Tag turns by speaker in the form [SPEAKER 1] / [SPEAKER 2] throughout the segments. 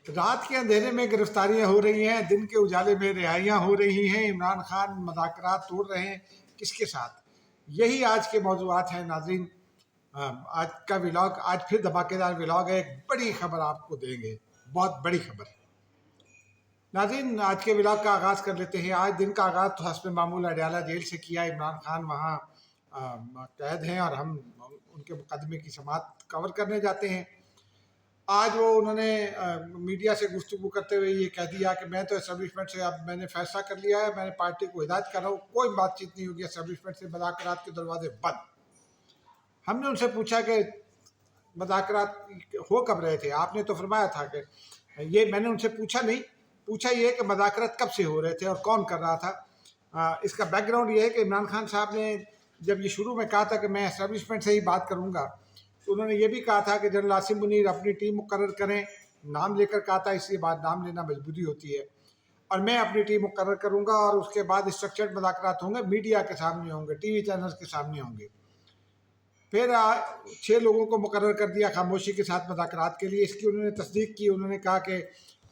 [SPEAKER 1] رات کے اندھیرے میں گرفتاریاں ہو رہی ہیں، دن کے اجالے میں رہائیاں ہو رہی ہیں، عمران خان مذاکرات توڑ رہے ہیں کس کے ساتھ؟ یہی آج کے موضوعات ہیں ناظرین۔ آج کا ولاگ، آج پھر دھماکے دار ولاگ ہے، ایک بڑی خبر آپ کو دیں گے، بہت بڑی خبر۔ ناظرین آج کے ولاگ کا آغاز کر لیتے ہیں۔ آج دن کا آغاز تو حسب معمول اڈیالہ جیل سے کیا۔ عمران خان وہاں قید ہیں اور ہم ان کے مقدمے کی سماعت کور کرنے جاتے ہیں۔ آج وہ انہوں نے میڈیا سے گفتگو کرتے ہوئے یہ کہہ دیا کہ میں تو اسٹیبلشمنٹ سے اب میں نے فیصلہ کر لیا ہے، میں نے پارٹی کو ہدایت کر رہا ہوں، کوئی بات چیت نہیں ہوگی اسٹیبلشمنٹ سے، مذاکرات کے دروازے بند۔ ہم نے ان سے پوچھا کہ مذاکرات ہو کب رہے تھے؟ آپ نے تو فرمایا تھا کہ یہ، میں نے ان سے پوچھا نہیں، پوچھا یہ کہ مذاکرات کب سے ہو رہے تھے اور کون کر رہا تھا۔ اس کا بیک گراؤنڈ یہ ہے کہ عمران خان صاحب نے جب یہ شروع میں کہا تھا کہ میں اسٹیبلشمنٹ سے ہی بات کروں گا، تو انہوں نے یہ بھی کہا تھا کہ جنرل عاصم منیر اپنی ٹیم مقرر کریں، نام لے کر کہا تھا، اس لیے بعد نام لینا مجبوری ہوتی ہے، اور میں اپنی ٹیم مقرر کروں گا اور اس کے بعد اسٹرکچرڈ مذاکرات ہوں گے، میڈیا کے سامنے ہوں گے، ٹی وی چینلز کے سامنے ہوں گے۔ پھر 6 لوگوں کو مقرر کر دیا خاموشی کے ساتھ مذاکرات کے لیے۔ اس کی انہوں نے تصدیق کی، انہوں نے کہا کہ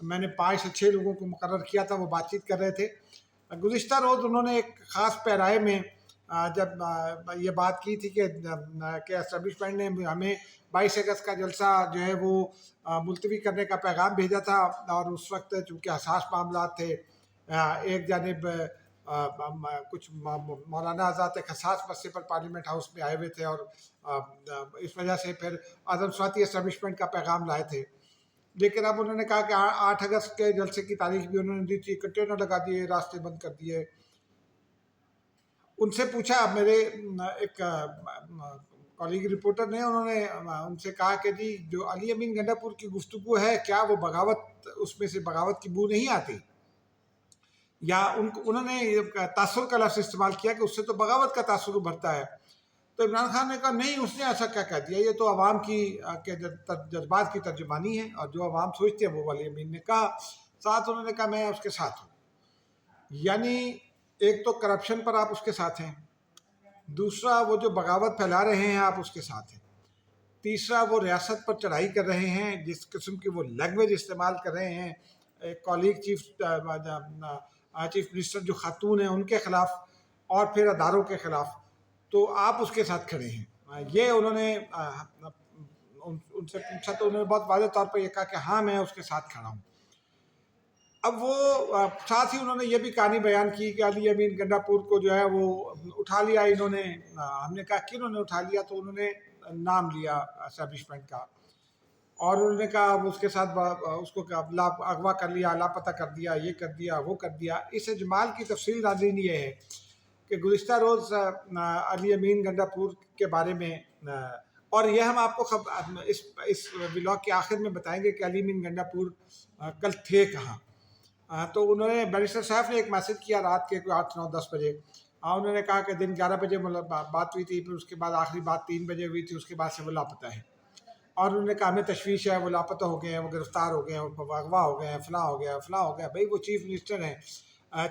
[SPEAKER 1] میں نے 5 سے 6 لوگوں کو مقرر کیا تھا، وہ بات چیت کر رہے تھے۔ گزشتہ روز انہوں نے ایک خاص پیرائے میں جب یہ بات کی تھی کہ اسٹیبلشمنٹ نے ہمیں 22 اگست کا جلسہ جو ہے وہ ملتوی کرنے کا پیغام بھیجا تھا، اور اس وقت چونکہ حساس معاملات تھے، ایک جانب کچھ مولانا آزاد ایک حساس مسئلے پر پارلیمنٹ ہاؤس میں آئے ہوئے تھے، اور اس وجہ سے پھر اعظم سواتی اسٹیبلشمنٹ کا پیغام لائے تھے۔ لیکن اب انہوں نے کہا کہ 8 اگست کے جلسے کی تاریخ بھی انہوں نے دی تھی، کنٹینر لگا دیے، راستے بند کر دیے۔ ان سے پوچھا، میرے ایک کالیگ رپورٹر نے، انہوں نے ان سے کہا کہ جی جو علی امین گنڈا پور کی گفتگو ہے، کیا وہ بغاوت، اس میں سے بغاوت کی بو نہیں آتی؟ یا انہوں نے تاثر کا لفظ استعمال کیا کہ اس سے تو بغاوت کا تاثر ابھرتا ہے۔ تو عمران خان نے کہا نہیں، اس نے ایسا کیا کہہ دیا، یہ تو عوام کی کے جذبات کی ترجمانی ہے، اور جو عوام سوچتے ہیں وہ علی امین نے کہا۔ ساتھ انہوں نے کہا میں اس کے ساتھ ہوں۔ یعنی ایک تو کرپشن پر آپ اس کے ساتھ ہیں، دوسرا وہ جو بغاوت پھیلا رہے ہیں آپ اس کے ساتھ ہیں، تیسرا وہ ریاست پر چڑھائی کر رہے ہیں، جس قسم کی وہ لینگویج استعمال کر رہے ہیں کالیگ چیف منسٹر جو خاتون ہیں ان کے خلاف، اور پھر اداروں کے خلاف، تو آپ اس کے ساتھ کھڑے ہیں۔ یہ انہوں نے ان سے پوچھا تو انہوں نے بہت واضح طور پر یہ کہا کہ ہاں میں اس کے ساتھ کھڑا ہوں۔ اب وہ ساتھ ہی انہوں نے یہ بھی کہانی بیان کی کہ علی امین گنڈا پور کو جو ہے وہ اٹھا لیا انہوں نے۔ ہم نے کہا کہ انہوں نے اٹھا لیا، تو انہوں نے نام لیا اسٹیبلشمنٹ کا، اور انہوں نے کہا اس کے ساتھ اس کو اغوا کر لیا، لاپتہ کر دیا، یہ کر دیا، وہ کر دیا۔ اس اجمال کی تفصیل ناظرین یہ ہے کہ گزشتہ روز علی امین گنڈا پور کے بارے میں، اور یہ ہم آپ کو اس ولاگ کے آخر میں بتائیں گے کہ علی امین گنڈا پور کل تھے کہاں۔ تو انہوں نے، بیرسٹر صاحب نے ایک میسج کیا رات کے 8, 9, 10 بجے۔ انہوں نے کہا کہ دن 11 بجے بات ہوئی تھی، پھر اس کے بعد آخری بات 3 بجے ہوئی تھی، اس کے بعد سے وہ لاپتہ ہے، اور انہوں نے کہا ہمیں تشویش ہے، وہ لاپتہ ہو گئے ہیں، وہ گرفتار ہو گئے ہیں، وہ اغوا ہو گئے ہیں، فلاں ہو گیا، فلاں ہو گیا۔ بھائی وہ چیف منسٹر ہیں،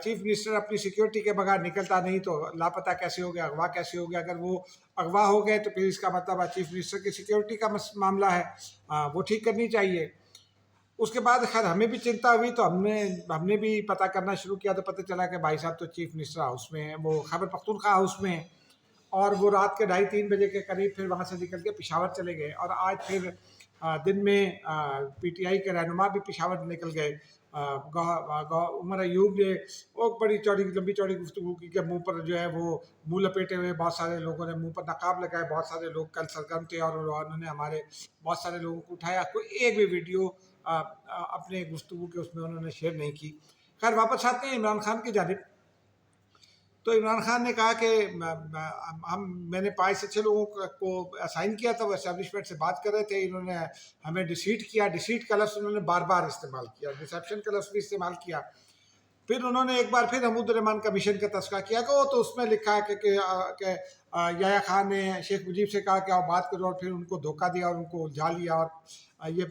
[SPEAKER 1] چیف منسٹر اپنی سیکیورٹی کے بغیر نکلتا نہیں، تو لاپتہ کیسے ہو گیا، اغوا کیسے ہو گیا؟ اگر وہ اغوا ہو گئے تو پھر اس کا مطلب چیف منسٹر کی سیکیورٹی کا معاملہ ہے، وہ ٹھیک کرنی چاہیے۔ اس کے بعد خیر ہمیں بھی چنتا ہوئی، تو ہم نے بھی پتہ کرنا شروع کیا، تو پتہ چلا کہ بھائی صاحب تو چیف منسٹر ہاؤس میں ہیں، وہ خیبر پختونخوا ہاؤس میں ہیں، اور وہ رات کے 2:30-3 بجے کے قریب پھر وہاں سے نکل کے پشاور چلے گئے، اور آج پھر دن میں پی ٹی آئی کے رہنما بھی پشاور نکل گئے۔ عمر ایوب نے وہ بڑی لمبی چوڑی گفتگو کی کہ منہ پر جو ہے وہ منہ لپیٹے ہوئے بہت سارے لوگوں نے، منہ پر نقاب لگائے بہت سارے لوگ کل سرگرم تھے، اور انہوں نے ہمارے بہت سارے لوگوں کو اٹھایا۔ کوئی ایک بھی ویڈیو اپنے گفتگو کے اس میں انہوں نے شیئر نہیں کی۔ خیر واپس آتے ہیں عمران خان کی جانب۔ تو عمران خان نے کہا کہ میں نے 5 سے 6 لوگوں کو اسائن کیا تھا، وہ اسٹیبلشمنٹ سے بات کر رہے تھے، انہوں نے ہمیں ڈسیٹ کیا۔ ڈسیٹ کا لفظ انہوں نے بار بار استعمال کیا، ڈسیپشن کا لفظ بھی استعمال کیا۔ پھر انہوں نے ایک بار پھر حمود الرحمان کمیشن کا تذکرہ کیا کہ وہ تو اس میں لکھا ہے کہ یحییٰ خان نے شیخ مجیب سے کہا کہ آپ بات کرو، اور پھر ان کو دھوکہ دیا اور ان کو الجھا لیا، اور یہ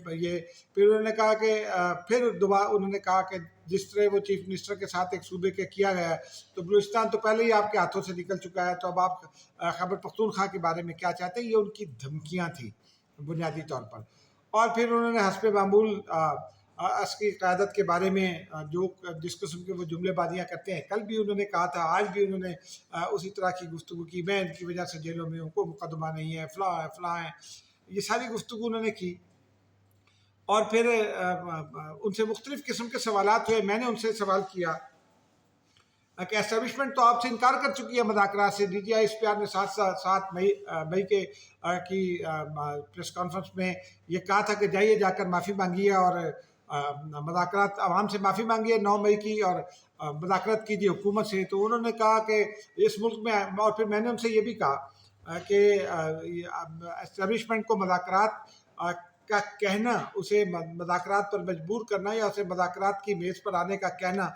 [SPEAKER 1] پھر انہوں نے کہا کہ پھر دوبارہ انہوں نے کہا کہ جس طرح وہ چیف منسٹر کے ساتھ ایک صوبے کے کیا گیا ہے، تو بلوچستان تو پہلے ہی آپ کے ہاتھوں سے نکل چکا ہے، تو اب آپ خیبر پختونخوا کے بارے میں کیا چاہتے ہیں؟ یہ ان کی دھمکیاں تھیں بنیادی طور پر۔ اور پھر انہوں نے حسب معمول عسکری قیادت کے بارے میں جو جس قسم کے وہ جملے بازیاں کرتے ہیں، کل بھی انہوں نے کہا تھا، آج بھی انہوں نے اسی طرح کی گفتگو کی، میں ان کی وجہ سے جیلوں میں ہوں، کوئی مقدمہ نہیں ہے، فلاں ہے فلاں ہے، یہ ساری گفتگو انہوں نے کی۔ اور پھر ان سے مختلف قسم کے سوالات ہوئے۔ میں نے ان سے سوال کیا کہ اسٹیبلشمنٹ تو آپ سے انکار کر چکی ہے مذاکرات سے۔ D G I S P R نے 7 مئی کی پریس کانفرنس میں یہ کہا تھا کہ جائیے جا کر معافی مانگیے اور مذاکرات عوام سے معافی مانگیے 9 مئی کی، اور مذاکرات کیجیے حکومت سے۔ تو انہوں نے کہا کہ اس ملک میں، اور پھر میں نے ان سے یہ بھی کہا کہ اسٹیبلشمنٹ کو مذاکرات کا کہنا، اسے مذاکرات پر مجبور کرنا یا اسے مذاکرات کی میز پر آنے کا کہنا،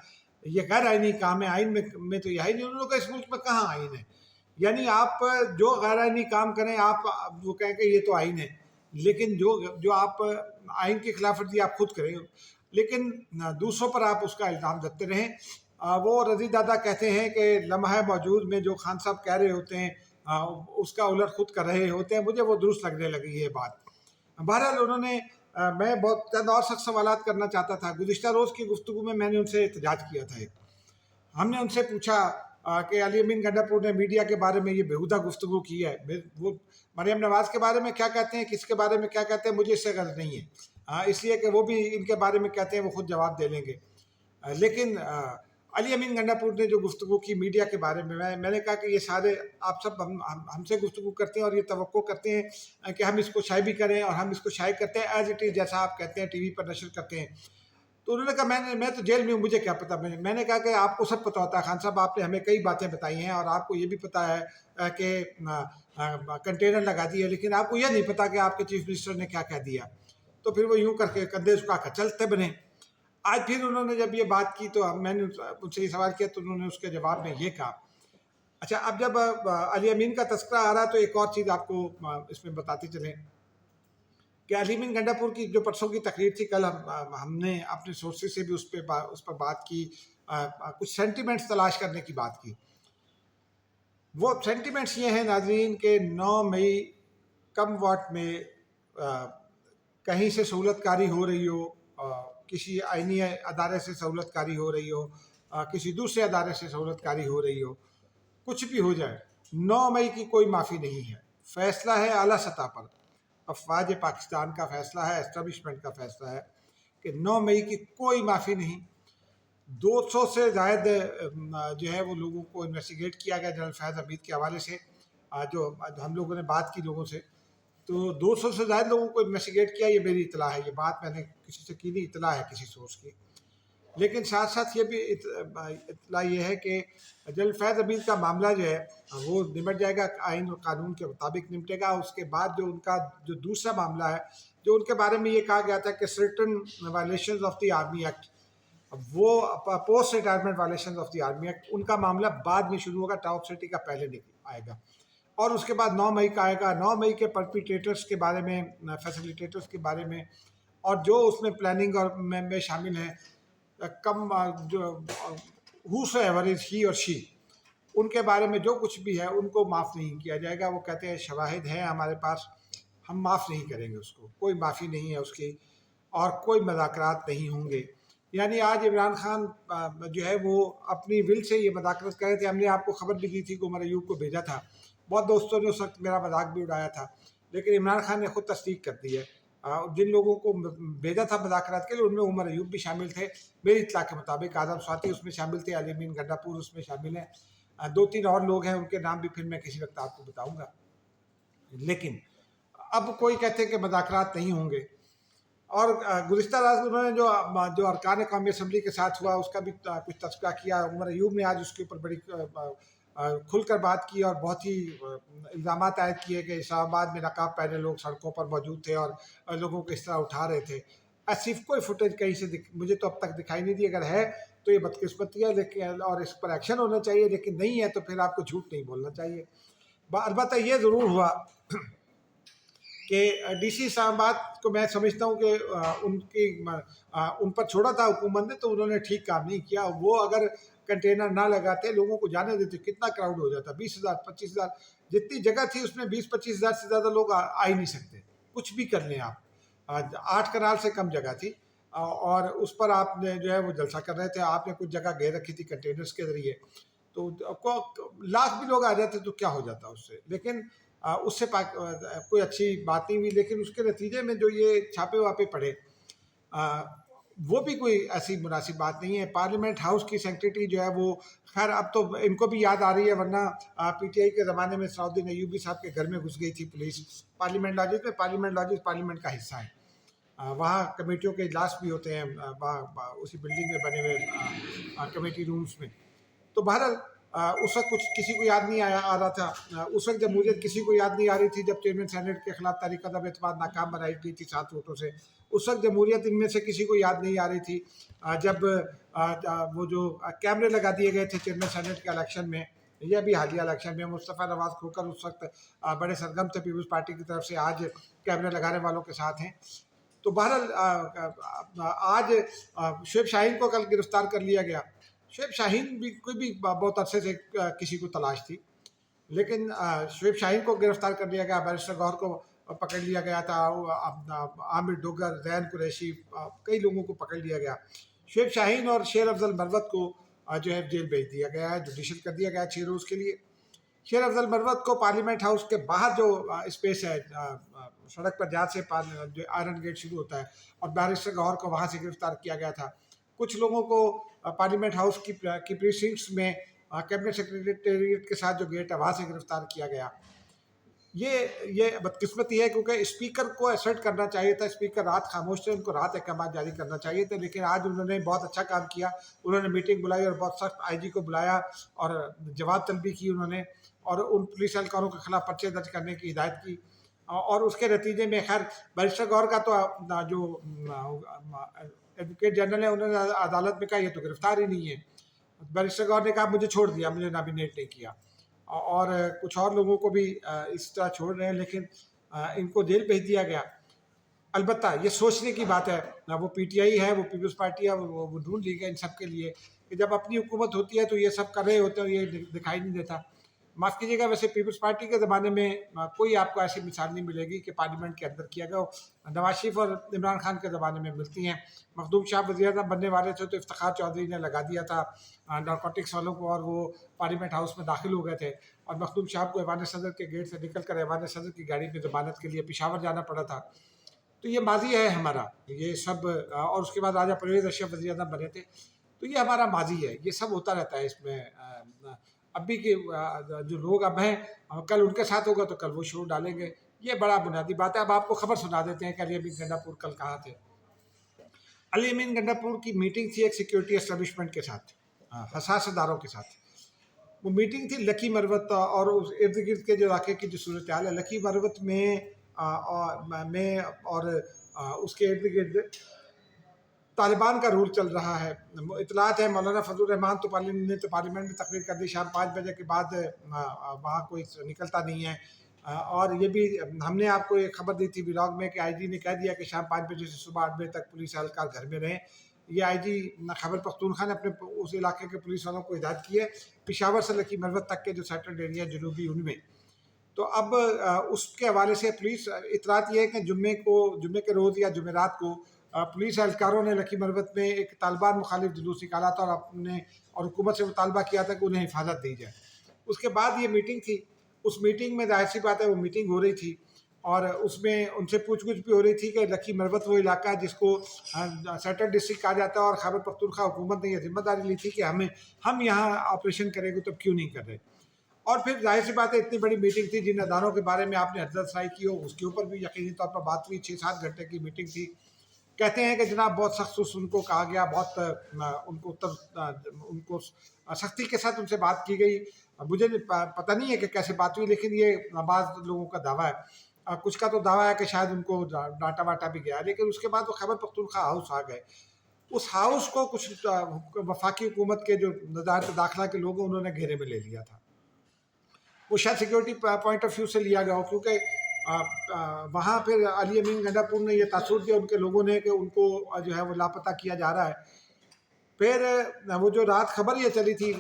[SPEAKER 1] یہ غیر آئینی کام ہے۔ آئین میں تو یہ ہے نہیں۔ انہوں نے کہا اس ملک میں کہاں آئین ہے؟ یعنی آپ جو غیر آئینی کام کریں، آپ وہ کہیں کہ یہ تو آئین ہے، لیکن جو آپ آئین کی خلاف ورزی آپ خود کریں، لیکن دوسروں پر آپ اس کا الزام دیتے رہیں۔ وہ رضی دادا کہتے ہیں کہ لمحہ موجود میں جو خان صاحب کہہ رہے ہوتے ہیں اس کا الٹ خود کر رہے ہوتے ہیں۔ مجھے وہ درست لگنے لگی یہ بات۔ بہرحال انہوں نے میں بہت چند اور سخت سوالات کرنا چاہتا تھا۔ گزشتہ روز کی گفتگو میں نے ان سے احتجاج کیا تھا۔ ہم نے ان سے پوچھا کہ علی امین گنڈا پور نے میڈیا کے بارے میں یہ بیہودہ گفتگو کی ہے، وہ مریم نواز کے بارے میں کیا کہتے ہیں، کس کے بارے میں کیا کہتے ہیں، مجھے اس سے غرض نہیں ہے، اس لیے کہ وہ بھی ان کے بارے میں کہتے ہیں وہ خود جواب دے لیں گے۔ لیکن علی امین گنڈا پور نے جو گفتگو کی میڈیا کے بارے میں نے کہا کہ یہ سارے آپ سب ہم سے گفتگو کرتے ہیں اور یہ توقع کرتے ہیں کہ ہم اس کو شائع بھی کریں، اور ہم اس کو شائع کرتے ہیں ایز اٹ از، جیسا آپ کہتے ہیں ٹی وی پر نشر کرتے ہیں۔ تو انہوں نے کہا میں تو جیل میں ہوں، مجھے کیا پتا۔ میں نے کہا کہ آپ کو سب پتہ ہوتا ہے خان صاحب، آپ نے ہمیں کئی باتیں بتائی ہیں اور آپ کو یہ بھی پتہ ہے کہ کنٹینر لگا دیے، لیکن آپ کو یہ نہیں پتا کہ آپ کے چیف منسٹر نے کیا کہہ دیا۔ تو پھر وہ یوں کر کے کندھے جھکا کر چلتے بنے۔ آج پھر انہوں نے جب یہ بات کی تو میں نے ان سے یہ سوال کیا تو انہوں نے اس کے جواب میں یہ کہا۔ اچھا، اب جب علی امین کا تذکرہ آ رہا تو ایک اور چیز آپ کو اس میں بتاتے چلیں کہ علی امین گنڈا پور کی جو پرسوں کی تقریر تھی، کل ہم نے اپنے سورسز سے بھی اس پر بات کی، کچھ سینٹیمنٹس تلاش کرنے کی بات کی۔ وہ سینٹیمنٹس یہ ہیں ناظرین کہ 9 مئی کم واٹ میں کہیں سے سہولت کاری ہو رہی ہو، کسی آئینی ادارے سے سہولت کاری ہو رہی ہو، کسی دوسرے ادارے سے سہولت کاری ہو رہی ہو، کچھ بھی ہو جائے، 9 مئی کی کوئی معافی نہیں ہے۔ فیصلہ ہے اعلیٰ سطح پر، افواج پاکستان کا فیصلہ ہے، اسٹیبلشمنٹ کا فیصلہ ہے کہ 9 مئی کی کوئی معافی نہیں۔ 200 سے زائد جو ہے وہ لوگوں کو انویسٹیگیٹ کیا گیا جنرل فیض حمید کے حوالے سے، جو ہم لوگوں نے بات کی لوگوں سے، تو 200 سے زائد لوگوں کو انویسٹیگیٹ کیا، یہ میری اطلاع ہے، یہ بات میں نے کسی سے کی نہیں، اطلاع ہے کسی سورس کی۔ لیکن ساتھ ساتھ یہ بھی اطلاع یہ ہے کہ جنرل فیض حمید کا معاملہ جو ہے وہ نمٹ جائے گا، آئین اور قانون کے مطابق نمٹے گا۔ اس کے بعد جو ان کا جو دوسرا معاملہ ہے، جو ان کے بارے میں یہ کہا گیا تھا کہ certain violations of the army act, وہ post retirement violations of the army act, ان کا معاملہ بعد میں شروع ہوگا، ٹاپ سٹی کا پہلے آئے گا، اور اس کے بعد 9 مئی کا آئے گا۔ 9 مئی کے پرپیٹریٹرز کے بارے میں، فیسیلیٹیٹرز کے بارے میں، اور جو اس میں پلاننگ اور میں شامل ہیں، کم جو ہوسو ایور از ہی اور شی، ان کے بارے میں جو کچھ بھی ہے ان کو معاف نہیں کیا جائے گا۔ وہ کہتے ہیں شواہد ہیں ہمارے پاس، ہم معاف نہیں کریں گے اس کو، کوئی معافی نہیں ہے اس کی، اور کوئی مذاکرات نہیں ہوں گے۔ یعنی آج عمران خان جو ہے وہ اپنی ول سے یہ مذاکرات کر رہے تھے۔ ہم نے آپ کو خبر بھی دی تھی کہ عمر ایوب کو بھیجا تھا، بہت دوستوں نے اس وقت میرا مذاق بھی اڑایا تھا، لیکن عمران خان نے خود تصدیق کر دی ہے۔ جن لوگوں کو بھیجا تھا مذاکرات کے لیے ان میں عمر ایوب بھی شامل تھے، میری اطلاع کے مطابق اعظم سواتی اس میں شامل تھے، علی امین گنڈا پور اس میں شامل ہیں، 2-3 اور لوگ ہیں، ان کے نام بھی پھر میں کسی وقت آپ کو بتاؤں گا۔ لیکن اب کوئی کہتے ہیں کہ مذاکرات نہیں ہوں گے۔ اور گزشتہ راز انہوں نے جو ارکان قومی اسمبلی کے ساتھ ہوا اس کا بھی کچھ تذکرہ کیا۔ عمر ایوب نے آج اس کے اوپر بڑی کھل کر بات کی اور بہت ہی الزامات عائد کیے کہ اسلام آباد میں نقاب پہنے لوگ سڑکوں پر موجود تھے اور لوگوں کو اس طرح اٹھا رہے تھے۔ ایسی کوئی فوٹیج کہیں سے مجھے تو اب تک دکھائی نہیں دی، اگر ہے تو یہ بدقسمتی ہے، لیکن اور اس پر ایکشن ہونا چاہیے، لیکن نہیں ہے تو پھر آپ کو جھوٹ نہیں بولنا چاہیے۔ البتہ یہ ضرور ہوا کہ ڈی سی اسلام آباد کو میں سمجھتا ہوں کہ ان پر چھوڑا تھا حکومت نے تو انہوں نے ٹھیک کام نہیں کیا۔ وہ اگر کنٹینر نہ لگاتے، لوگوں کو جانے دیتے، کتنا کراؤڈ ہو جاتا، 20,000 25,000 جتنی جگہ تھی اس میں 20-25 ہزار سے زیادہ لوگ آ ہی نہیں سکتے، کچھ بھی کر لیں آپ۔ 8 کنال سے کم جگہ تھی، اور اس پر آپ نے جو ہے وہ جلسہ کر رہے تھے، آپ نے کچھ جگہ گھیر رکھی تھی کنٹینرز کے ذریعے، تو لاکھ بھی لوگ آ جاتے تو کیا ہو جاتا اس سے، لیکن اس سے کوئی اچھی بات نہیں ہوئی. لیکن اس کے نتیجے میں جو یہ چھاپے واپے پڑے وہ بھی کوئی ایسی مناسب بات نہیں ہے. پارلیمنٹ ہاؤس کی سیکرٹری جو ہے وہ، خیر اب تو ان کو بھی یاد آ رہی ہے، ورنہ پی ٹی آئی کے زمانے میں صلاح الدین ایوبی صاحب کے گھر میں گھس گئی تھی پولیس پارلیمنٹ لاجز میں. پارلیمنٹ لاجز پارلیمنٹ کا حصہ ہے، وہاں کمیٹیوں کے اجلاس بھی ہوتے ہیں اسی بلڈنگ میں بنے ہوئے کمیٹی رومز میں. تو بہرحال اس وقت کچھ کسی کو یاد نہیں آ رہا تھا. اس وقت جمہوریت کسی کو یاد نہیں آ رہی تھی جب چیئرمین سینیٹ کے خلاف تحریک عدم اعتماد ناکام بنائی گئی تھی 7 ووٹوں سے. اس وقت جمہوریت ان میں سے کسی کو یاد نہیں آ رہی تھی جب وہ جو کیمرے لگا دیے گئے تھے چیئرمین سینیٹ کے الیکشن میں، یہ بھی حالیہ الیکشن میں. مصطفیٰ نواز کھوکر اس وقت بڑے سرگرم تھے پیپلز پارٹی کی طرف سے، آج کیمرے لگانے والوں کے ساتھ ہیں. تو بہرحال آج شعیب شاہین کو کل گرفتار کر لیا گیا. شعیب شاہین بھی کوئی بھی بہت عرصے سے کسی کو تلاش تھی، لیکن شعیب شاہین کو گرفتار کر لیا گیا، بیرسٹر گوہر کو پکڑ لیا گیا تھا، عامر ڈوگر، زین قریشی، کئی لوگوں کو پکڑ لیا گیا. شعیب شاہین اور شیر افضل مروت کو جو ہے جیل بھیج دیا گیا ہے، جوڈیشل کر دیا گیا 6 روز کے لیے. شیر افضل مروت کو پارلیمنٹ ہاؤس کے باہر جو اسپیس ہے سڑک پر جہاں سے جو آئرن گیٹ شروع ہوتا ہے، اور بیرسٹر گوہر کو وہاں سے گرفتار کیا گیا تھا. کچھ لوگوں کو پارلیمنٹ ہاؤس کی پریسنکٹس میں کیبنٹ سیکریٹریٹ کے ساتھ جو گیٹ ہے وہاں سے گرفتار کیا گیا. یہ بدقسمتی ہے کیونکہ اسپیکر کو ایسرٹ کرنا چاہیے تھا. اسپیکر رات خاموش تھے، ان کو رات احکامات جاری کرنا چاہیے تھے، لیکن آج انہوں نے بہت اچھا کام کیا. انہوں نے میٹنگ بلائی اور بہت سخت آئی جی کو بلایا اور جواب طلبی کی انہوں نے، اور ان پولیس اہلکاروں کے خلاف پرچے درج کرنے کی ہدایت کی. اور اس کے نتیجے میں خیر بیرسٹر گوہر کا تو جو ایڈوکیٹ جنرل ہے انہوں نے عدالت میں کہا یہ تو گرفتار ہی نہیں ہے. بیرسٹر گوہر نے کہا مجھے چھوڑ دیا، مجھے نامینیٹ نہیں کیا. اور کچھ اور لوگوں کو بھی اس طرح چھوڑ رہے ہیں، لیکن ان کو جیل بھیج دیا گیا. البتہ یہ سوچنے کی بات ہے، وہ پی ٹی آئی ہے، وہ پیپلز پارٹی ہے، وہ ڈھونڈ لی گئی ان سب کے لیے کہ جب اپنی حکومت ہوتی ہے تو یہ سب کر رہے ہوتے ہیں، یہ دکھائی نہیں دیتا. معاف کیجیے گا، ویسے پیپلز پارٹی کے زمانے میں کوئی آپ کو ایسی مثال نہیں ملے گی کہ پارلیمنٹ کے اندر کیا گیا. نواز شریف اور عمران خان کے زمانے میں ملتی ہیں. مخدوم شاہ وزیر اعظم بننے والے تھے تو افتخار چودھری نے لگا دیا تھا نارکوٹکس والوں کو، اور وہ پارلیمنٹ ہاؤس میں داخل ہو گئے تھے، اور مخدوم شاہ کو ایوان صدر کے گیٹ سے نکل کر ایوان صدر کی گاڑی میں ضمانت کے لیے پشاور جانا پڑا تھا. تو یہ ماضی ہے ہمارا یہ سب. اور اس کے بعد راجہ پرویز اشرف وزیر اعظم بنے تھے. تو یہ ہمارا ماضی ہے، یہ سب ہوتا رہتا ہے. اس میں اب بھی کہ جو لوگ اب ہیں کل ان کے ساتھ ہوگا تو کل وہ شروع ڈالیں گے. یہ بڑا بنیادی بات ہے. اب آپ کو خبر سنا دیتے ہیں کہ علی امین گنڈا پور کل کہاں تھے. علی امین گنڈا پور کی میٹنگ تھی ایک سیکیورٹی اسٹیبلشمنٹ کے ساتھ، حساس اداروں کے ساتھ. وہ میٹنگ تھی لکی مروت اور اس ارد گرد کے جو علاقے کی جو صورتحال ہے لکی مروت میں اور اس کے ارد گرد طالبان کا رول چل رہا ہے. اطلاعات ہے مولانا فضل الرحمان تو پارلیمنٹ میں تقریر کر دی، شام 5 بجے کے بعد وہاں کوئی نکلتا نہیں ہے. اور یہ بھی ہم نے آپ کو ایک خبر دی تھی ولاگ میں کہ آئی جی نے کہہ دیا کہ شام 5 بجے سے صبح 8 بجے تک پولیس اہلکار گھر میں رہیں. یہ آئی جی خیبر پختونخوا نے اپنے اس علاقے کے پولیس والوں کو ہدایت کی ہے، پشاور سے لکی مروت تک کے جو سیٹلڈ ایریا جنوبی ان میں. تو اب اس کے حوالے سے پولیس اطلاعات یہ ہے کہ جمعے کے روز یا جمعرات کو پولیس اہلکاروں نے لکی مروت میں ایک طالبان مخالف جلوس نکالا تھا اور حکومت سے مطالبہ کیا تھا کہ انہیں حفاظت دی جائے. اس کے بعد یہ میٹنگ تھی. اس میٹنگ میں ظاہر سی بات ہے وہ میٹنگ ہو رہی تھی، اور اس میں ان سے پوچھ گچھ بھی ہو رہی تھی کہ لکی مروت وہ علاقہ ہے جس کو سیٹلڈ ڈسٹرکٹ کہا جاتا ہے، اور خیبر پختونخوا حکومت نے یہ ذمہ داری لی تھی کہ ہم یہاں آپریشن کریں گے تو کیوں نہیں کر رہے. اور پھر ظاہر سی بات ہے اتنی بڑی میٹنگ تھی، جن اداروں کے بارے میں آپ نے حضرت سرائی کی ہو اس کے اوپر بھی یقینی طور پر بات ہوئی. 6-7 گھنٹے کی میٹنگ تھی. کہتے ہیں کہ جناب بہت سخت ان کو کہا گیا، بہت ان کو سختی کے ساتھ ان سے بات کی گئی. مجھے پتہ نہیں ہے کہ کیسے بات ہوئی، لیکن یہ بعض لوگوں کا دعویٰ ہے. کچھ کا تو دعویٰ ہے کہ شاید ان کو ڈانٹا واٹا بھی گیا، لیکن اس کے بعد وہ خیبر پختونخوا ہاؤس آ گئے. اس ہاؤس کو کچھ وفاقی حکومت کے جو وزارت داخلہ کے لوگ ہیں انہوں نے گھیرے میں لے لیا تھا. وہ شاید سیکیورٹی پوائنٹ آف ویو سے لیا گیا ہو، کیونکہ وہاں پھر علی امین گنڈا پور نے یہ تاثر دیا ان کے لوگوں نے کہ ان کو جو ہے وہ لاپتہ کیا جا رہا ہے. پھر وہ جو رات خبر یہ چلی تھی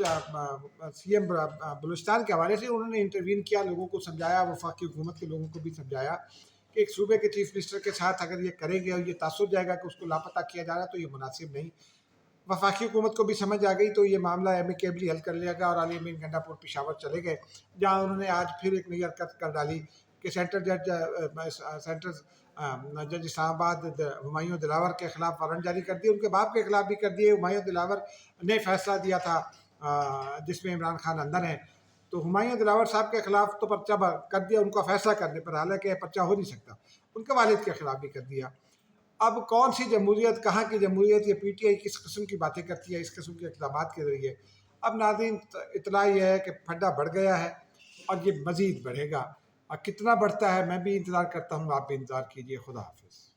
[SPEAKER 1] سی ایم بلوچستان کے حوالے سے، انہوں نے انٹروین کیا، لوگوں کو سمجھایا، وفاقی حکومت کے لوگوں کو بھی سمجھایا ایک صوبے کے چیف منسٹر کے ساتھ اگر یہ کریں گے اور یہ تاثر جائے گا کہ اس کو لاپتہ کیا جا رہا ہے تو یہ مناسب نہیں. وفاقی حکومت کو بھی سمجھ آ گئی تو یہ معاملہ ایمیکیبلی حل کر لیا گیا اور علی امین گنڈا پور پشاور چلے گئے, جہاں انہوں نے آج پھر ایک نئی حرکت کر ڈالی کہ سینٹرل جج اسلام آباد ہمایوں دلاور کے خلاف وارنٹ جاری کر دیے, ان کے باپ کے خلاف بھی کر دیے. ہمایوں دلاور نے فیصلہ دیا تھا جس میں عمران خان اندر ہیں, تو ہمایوں دلاور صاحب کے خلاف تو پرچہ کر دیا ان کا فیصلہ کرنے پر, حالانکہ پرچہ ہو نہیں سکتا. ان کے والد کے خلاف بھی کر دیا. اب کون سی جمہوریت, کہاں کی جمہوریت, یہ پی ٹی آئی کس قسم کی باتیں کرتی ہے اس قسم کے اقدامات کے ذریعے. اب ناظرین اطلاع یہ ہے کہ پھڈا بڑھ گیا ہے اور یہ مزید بڑھے گا, اور کتنا بڑھتا ہے میں بھی انتظار کرتا ہوں, آپ بھی انتظار کیجیے. خدا حافظ.